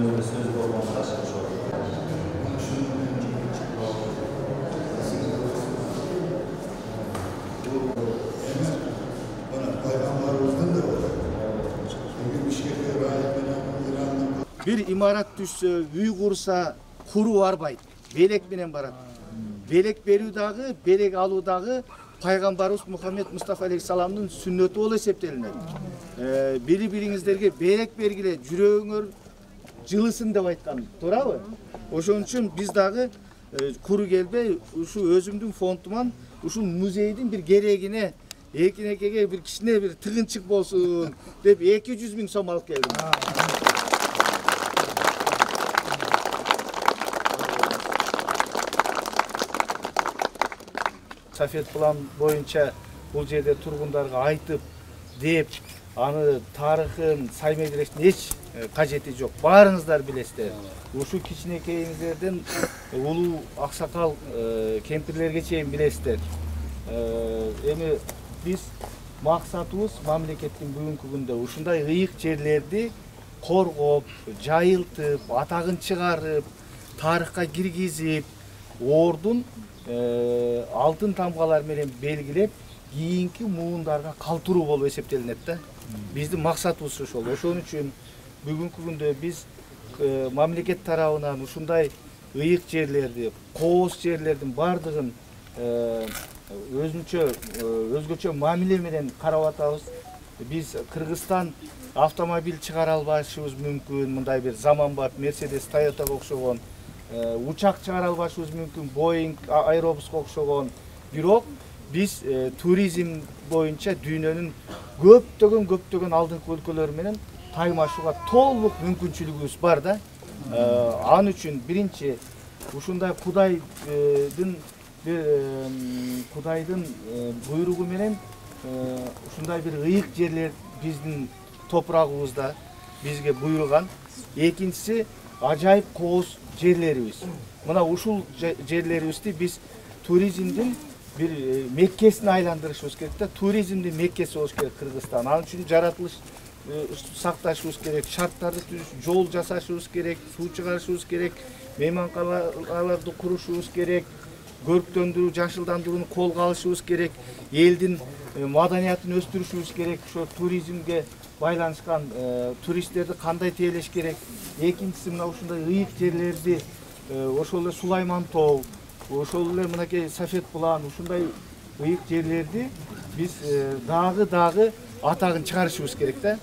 өзünüzde söz bolğanda ошо. Bir imarat düşse, üy kursa, kuru varbaydı. Belek menen barat. Belek berүүдagы, belek alуудагы Пайгамбарыбыз Muhammed Mustafa Aleyhisselam'ın sünneti ol esептелинет. Biri-biringizlerге belek bергиле, жүрөгүңөр жылысын деп айткан, туурабы? Ошон үчүн биз дагы куру келбей, ушу өзүмдүн фондуман, ушул музейдин bir керегине, экинекеге bir кичине bir тыгынчык болсун деп 200 000 сом алып келдим. Safet plan boyunca bul жерде тургундарга айтып, деп, аны тарыхын, сай медрештин эч кажети жок. Баарыңыздар билесиздер. Ушу кичинекейиңиздерден улуу аксакал кемпирлерге чейин билесиздер. Эми биз максатыбыз мамлекеттин бүгүнкү күндө ушундай ыйык жерлерди коргоп, жайылтып, атагын чыгарып, тарыхка киргизип, ордун алтын тамгалар менен белгилеп, кийинки муундарга калтыруу болуп эсептелинет да. Биздин максатыбыз ошол. Ошон үчүн бүгүнкү күндө биз мамлекет тарабынан ушундай ыйык жерлерди, кооз жерлердин бардыгын өзгөчө мамиле менен карап атабыз. Биз Кыргызстан автомобиль чыгара албашыбыз мүмкүн, мындай бир заманбап Mercedes, Toyota'га окшогон, учак чыгара албашыбыз мүмкүн, Boeing, Airbus'га окшогон. Бирок биз туризм боюнча дүйнөнүн көптөгөн алдыңкы өлкөлөр менен таймашууга толук мүмкүнчүлүгүбүз бар да. Ал үчүн биринчи ушундай Кудайдын буйругу менен ушундай бир ыйык жерлер биздин топурагыбызда бизге буйруган. Экинчиси ажайып кооз жерлерибиз. Мына ушул жерлерибизди биз туризмдин bir Меккесине айландырышыбыз керек да. Туризмдин Меккеси болуш керек Кыргызстан. Ал үчүн жаратылыш сакташыбыз керек, шарттарды түзүш, жол жасашыбыз керек, суу чыгарышыбыз керек, мейманканаларды курушубуз керек, көрктөндүрүү, жашылдандырууну колго алышыбыз керек, элдин маданиятын өстүрүшүбүз керек, ошо туризмге байланышкан туристтерди кандай тейлеш керек. Экинчиси мына ушундай ыйык жерлерди, ошол эле Сулайман тоо, ошол эле мынакей Safet план, ушундай ыйык жерлерди биз дагы атагын чыгарышыбыз керек да.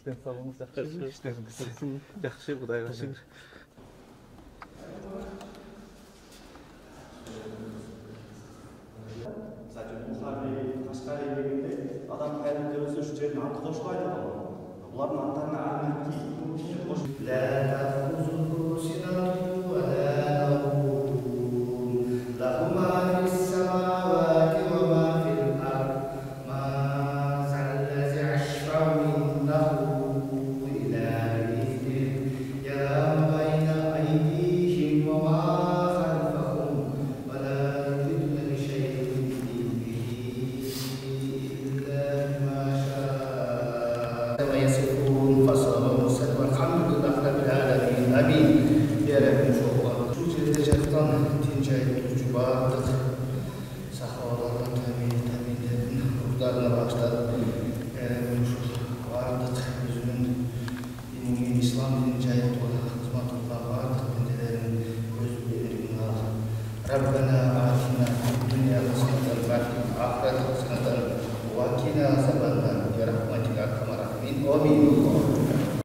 Денсаулыгыңыз жакшы, иштериңиз жакшы, Кудайга шүгүр. Adam hayalinde özü şu жердин аты кошулайт ал. Булардын аттарына